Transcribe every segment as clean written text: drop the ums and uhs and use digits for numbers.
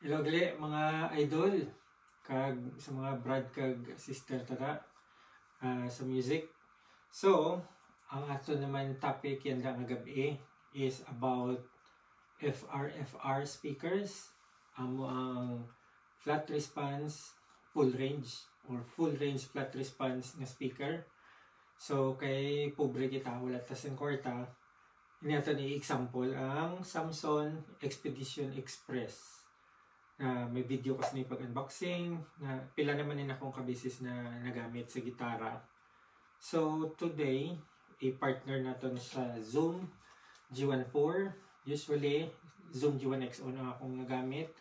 Hello gali mga idol kag sa mga brad kag sister tara sa music. So, ang ato naman topic yan nga gabi is about FR speakers. Amo ang flat response full range or full range flat response nga speaker. So, kay pobre kita wala tasin kwarta. Ini ato ni example ang Samsung Expedition Express. May video kasi ni pag-unboxing na pila naman din akong kabisis na nagamit sa gitara. So today, i-partner natin sa Zoom G1-4. Usually, Zoom G1XO na akong nagamit.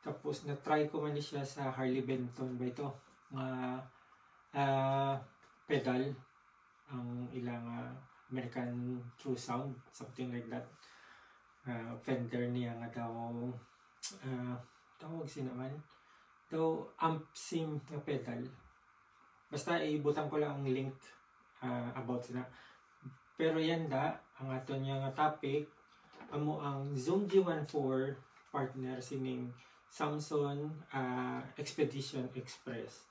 Tapos na-try ko man siya sa Harley Benton ba ito? Pedal. Ang ilang American True Sound. Something like that. Fender niya nga daw tawag sinaman daw amp sim na pedal. Basta ibutan ko lang ang link about sina. Pero yan da ang ato niya nga topic amo ang Zoom G1-4 partner sining Samsung Expedition Express.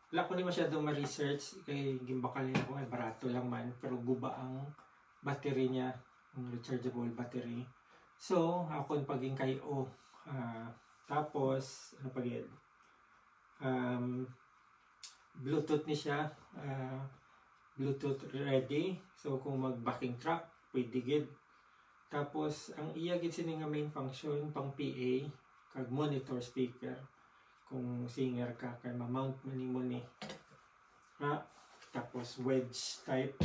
Wala ko ni masyadong ma-research kay gimbakal niya ko ay barato lang man pero guba ang battery niya, ang rechargeable battery. So ako paging kayo tapos, ano pa yun? Bluetooth ni siya. Bluetooth ready. So, kung mag-backing track, pwede gid. Tapos, ang iya gid sini nga main function, pang PA, kag monitor speaker. Kung singer ka, kay ma-mount mo ni. Tapos, wedge type.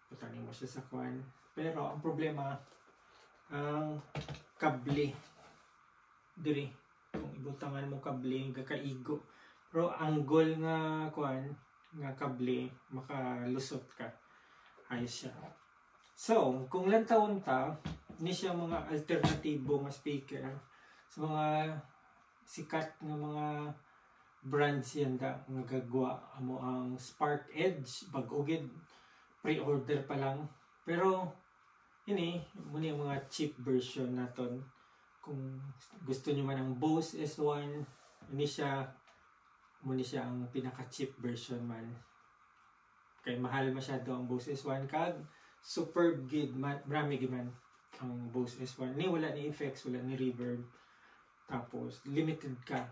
Putanin mo siya sa kwan. Pero, ang problema, ang kable. Diri kung ibutangan mo kable kakaigo pero ang goal nga kuan nga kable makalusot ka ayos siya. So kung lantawon ta ni siya mga alternatibo nga speaker sa mga sikat nga mga brands yan da nga gagwa amo ang Spark Edge bag-o gid pre-order pa lang pero ini muna yung mga cheap version naton. Kung gusto nyo man ang Bose S1, muna siya ang pinaka-cheap version man. Kaya mahal masyado ang Bose S1 kag superb gid marami gid man ang Bose S1. Ni wala ni effects, wala ni reverb. Tapos limited ka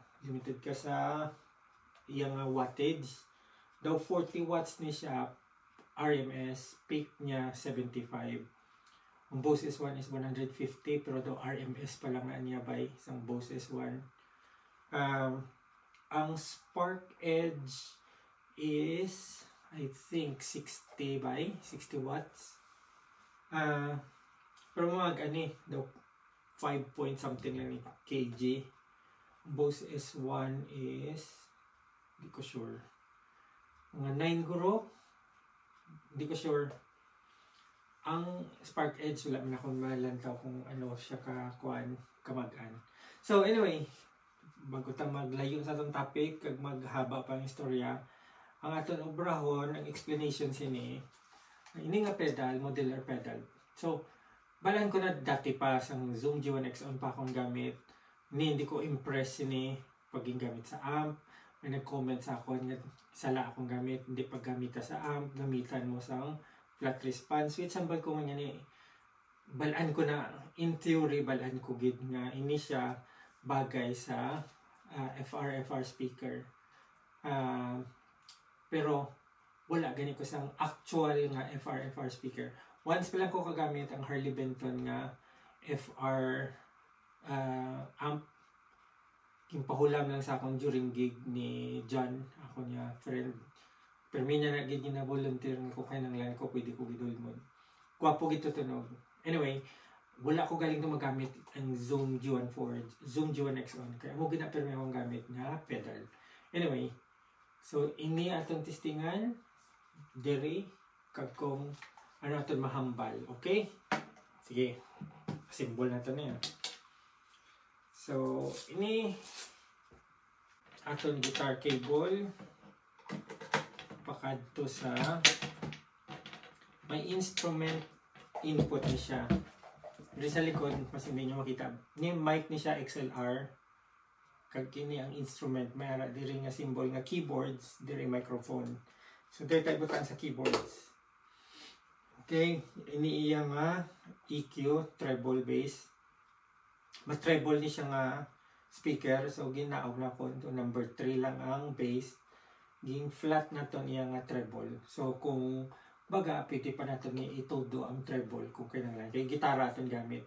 sa iyang wattage. Daw 40 watts ni siya RMS, peak niya 75. Ang Bose S1 is 150 pero daw RMS pa lang niya by isang Bose S1. Ang Spark Edge is I think 60 by 60 watts. Pero mga daw 5 point something lang ni kg. Bose S1 is hindi ko sure. Mga 9 guro. Hindi ko sure. Ang Spark Edge wala man akong malantaw kung ano siya kamagan. So anyway, bago ta maglayo sa atong topic kag maghaba pa ang istorya, ang aton obrahon ang explanation sini ini nga pedal, modular pedal. So balan ko na dati pa sa Zoom G1XO pa akong gamit. Hindi ko impress sini paging gamit sa amp. May nag-comment sa ako nga sala akong gamit, hindi paggamita sa amp, gamitan mo sa flat response, which sambal ko nga ni balaan ko na in theory balaan ko gid nga ini siya bagay sa FR speaker. Pero wala gani ko sang actual nga FR speaker. Once pa lang ko kagamit ang Harley Benton nga FR amp. Kimpahulam lang sa akong during gig ni John, ako niya friend. Pero minsan na gid na volunteer ko kay nang lan ko pwede ko gidul mo. Kuwapo gito tunog. Anyway, wala ko galing na magamit ang Zoom G1-4, Zoom G1XO. Kaya mo ginapermi akong gamit nga pedal. Anyway, so ini atong testingan diri kag kung ano aton mahambal, okay? Sige. Symbol na to niya. So, ini aton guitar cable pakadto sa may instrument input ni siya. Diri sa likod, mas hindi nyo makita. Ni mic ni siya XLR. Kag kini ang instrument. May ara diri nga symbol nga keyboards, diri microphone. So diri tayo butan sa keyboards. Okay, ini iya nga EQ, treble bass. Mas treble ni siya nga speaker. So ginaog na ko to number 3 lang ang bass. Ging flat na to niya nga treble. So kung baga, pwede pa natin ni itodo ang treble kung kailangan. Kaya gitara aton gamit.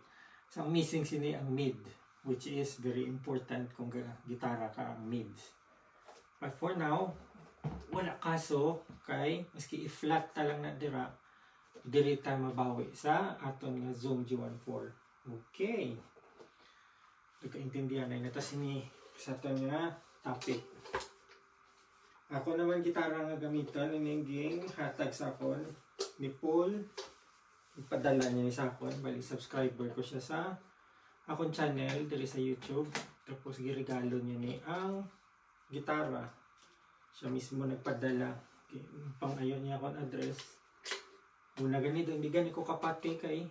So, ang missing sini ang mid, which is very important kung gitara ka ang mids. But for now, wala kaso kay maski i-flat ta lang na diri ta mabawi sa aton nga Zoom G14. Okay. Nagkaintindihan na ito sini sa aton nga topic. Ako naman gitara nga gamiton, ininging hatag sa akon ni Paul. Ipadala niya ni sa akon. Bali, subscriber ko siya sa akong channel diri sa YouTube. Tapos giregalo niya ni ang gitara. Siya mismo nagpadala. Pang-ayon niya akong address. Una ganito, hindi gani ko kapati kay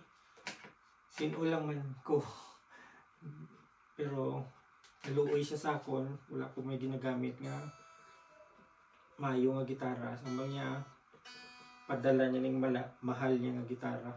sinulang man ko. Pero naluoy siya sa akon. Wala ko may ginagamit nga mayo nga gitara. Samba niya padala niya ng mahal niya nga gitara.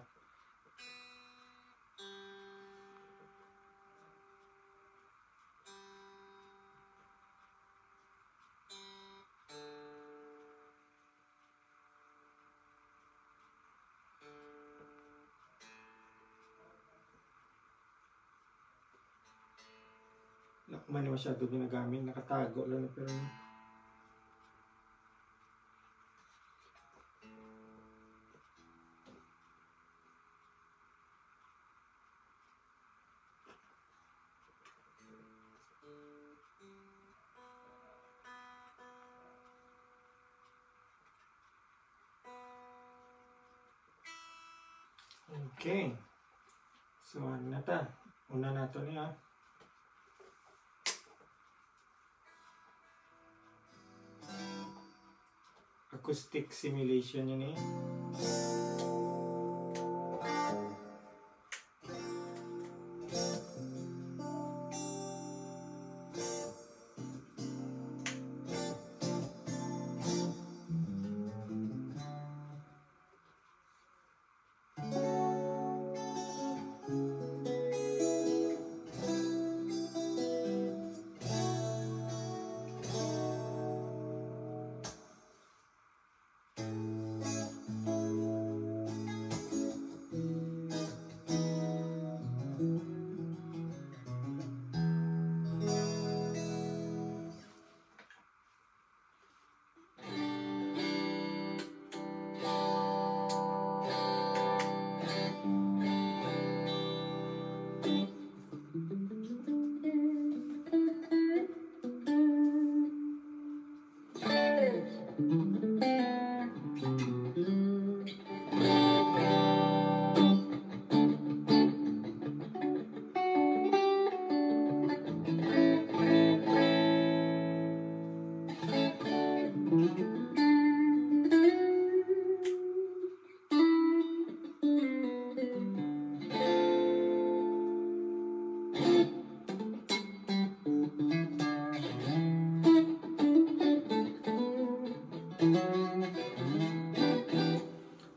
Man masyado ginagamit, nakatago lang pero okay. So ano na ta? Una na to niya. Acoustic simulation yun eh.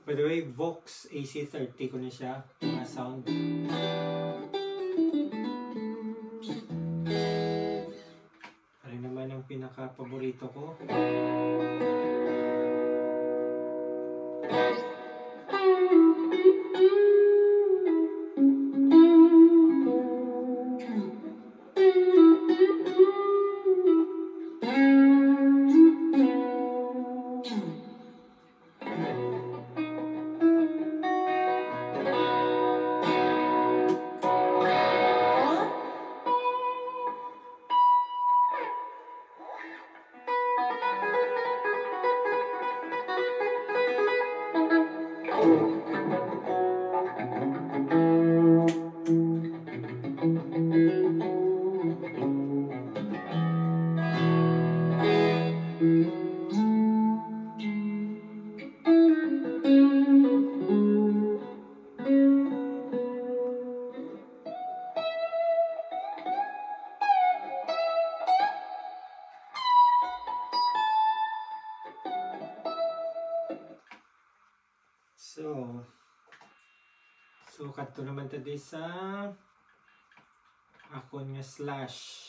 By the way, Vox AC30 ko na siya, mga sound. Ano naman ang pinaka-paborito ko? So kadto naman tadi sa akon nga slash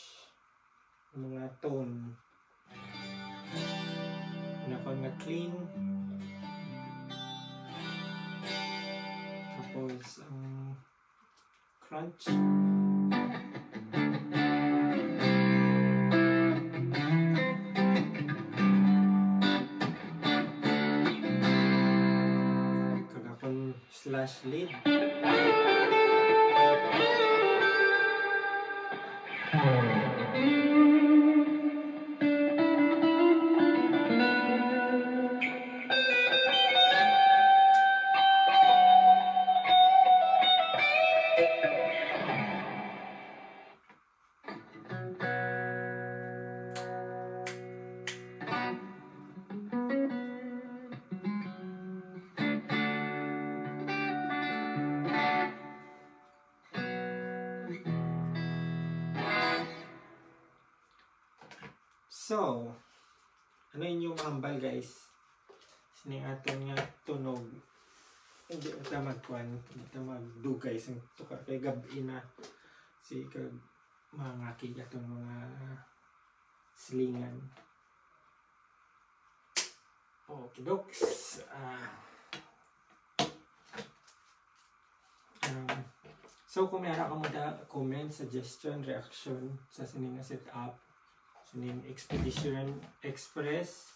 mga tone. Akon nga clean. Tapos ang crunch. Kagakon slash lead. So, ano inyong hambal guys? Sining aton nga tunog. Hindi ita magkuhan, hindi ita magdugay sa tukar kay gabi na si kag mga kigatong mga silingan. Okay, doks. So, kung meron ka mo da comment, suggestion, reaction sa sining nga setup, sining Expedition Express,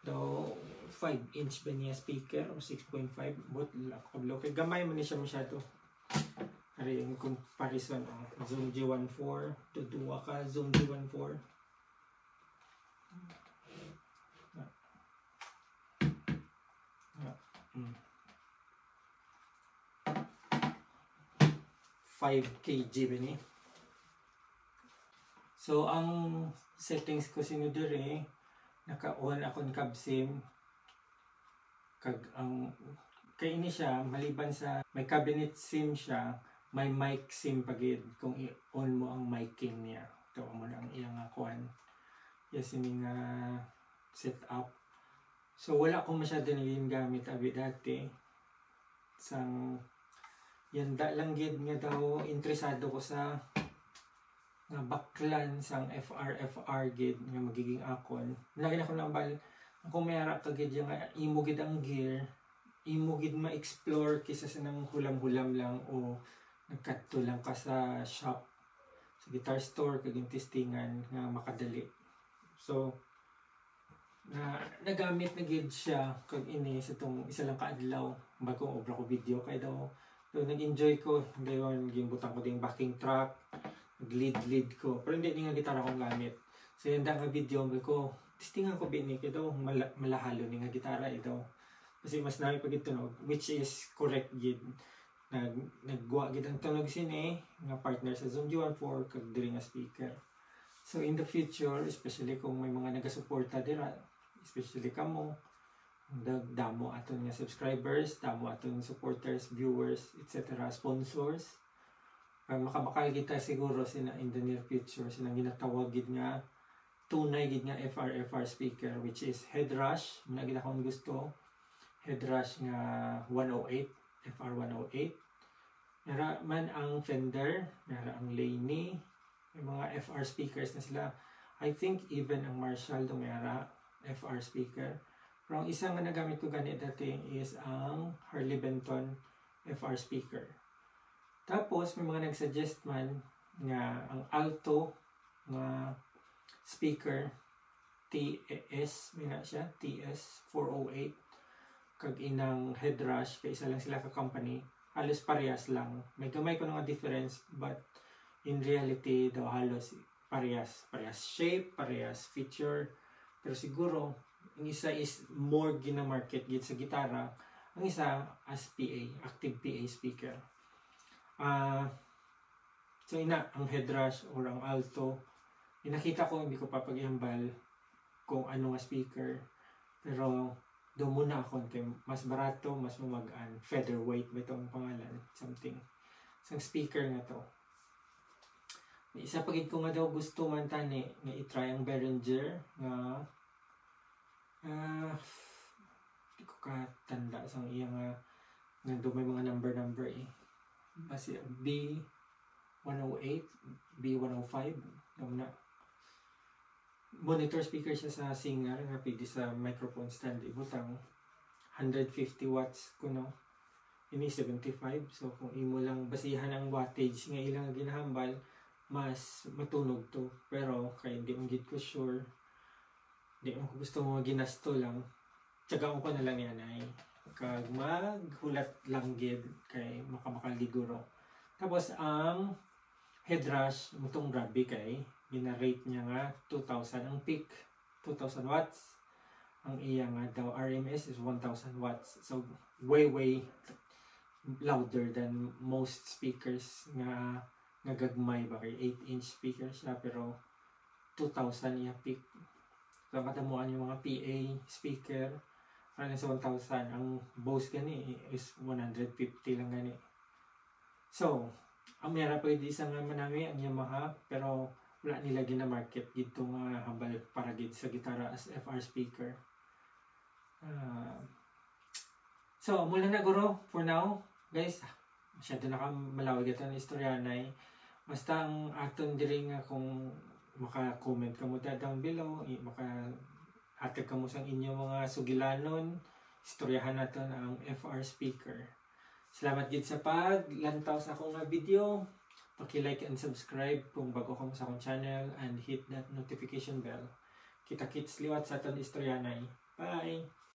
do 5-inch ba niya speaker o 6.5, but lakablo kay gamay man ni siya masyado. Ari yung comparison, Zoom G14 to duwa ka Zoom G14. 5 kg ba ni? So, ang settings ko sinudere, naka-on ako ng CabSim. Kay ini siya, maliban sa may cabinet SIM siya, may mic SIM pagid kung i-on mo ang miking niya. Ito mo na ang iyang akuan. Yes, ini nga setup. So, wala akong masyado naging gamit abi dati. Yanda lang gid nga daw interesado ko sa nga baklan sang FR gid nga magiging akon. Lagi ako nang bal kung mayara ka gid nga imo gid ang gear, imo gid ma-explore kisa sa nang hulam-hulam lang o nagkadto lang ka sa shop, sa guitar store kag testingan nga makadali. So nagamit na gid siya kag ini sa tong isa lang ka adlaw bago obra ko video kay daw. So nag-enjoy ko dayon gimbutang ko ding backing track, lead ko, pero hindi nga gitara kong gamit. So yun nga video ko, testingan ko bini kay daw malahalo ni nga gitara ito. Kasi mas nami pag tunog, which is correct gid. Nagwa gid ang tunog sini nga partner sa Zoom G14 kag diri nga speaker. So in the future, especially kung may mga nagasuporta dira, especially kamo, damo aton nga subscribers, damo aton supporters, viewers, etc., sponsors, makabakal kita siguro sina in the near future sinang ginatawag gid nga tunay gid nga FR speaker, which is head rush. Muna gid akong gusto head rush nga 108, FR 108. Mera man ang Fender, mera ang Laney, may mga FR speakers na sila. I think even ang Marshall do mera FR speaker. Pero ang isang nga nagamit ko ganit dati is ang Harley Benton FR speaker. Tapos may mga nagsuggest man nga ang Alto nga speaker TS, may na siya TS 408 kag inang head rush, kay isa lang sila ka company, halos parehas lang. May gamay ko nga difference, but in reality daw halos parehas shape, parehas feature, pero siguro ang isa is more gina-market gid sa gitara, ang isa as PA, active PA speaker. So ina ang head rush or ang alto, inakita ko, hindi ko papag-iambal kung ano nga speaker, pero doon muna ako kay mas barato, mas mamagaan, featherweight ba itong pangalan, something isang speaker nga to. May isa pagid ko nga daw gusto man tani nga i-try ang Behringer nga di ko katanda sang iya nga Nandun may mga number eh. Basi B108, B105, na monitor speaker siya sa Singer nga pwede sa microphone stand ibutang 150 watts kuno ini 75. So kung imo lang basihan ang wattage nga ilang ginahambal, mas matunog to. Pero kay hindi mo gid ko sure, di mo gusto mo ginasto lang, tiyagaon ko na lang yan ay kag maghulat lang gid kay makamaliguro. Tapos ang headrush mutong grabe kay gina-rate niya nga 2,000 ang peak, 2,000 watts. Ang iya nga daw RMS is 1,000 watts. So way louder than most speakers nga gagmay ba kay 8-inch speaker siya pero 2,000 iya peak. So katamuan yung mga PA speaker ano sa 1,000, ang Bose gani is 150 lang gani. So ang mera pwede isa nga manami ang Yamaha pero wala nila gina-market dito nga hambal para gid sa gitara as FR speaker. So mula na guro for now guys, masyado na malawig ito na istoryanay. Basta ang aton diri nga kung maka-comment ka mo down below, maka-hatag ka mo sa inyong mga sugilanon, istoryahan natin ang FR speaker. Salamat gid sa paglantaw sa akong video. Paki-like and subscribe kung bago ka mo sa akong channel and hit that notification bell. Kita-kits liwat sa aton istoryanay. Bye!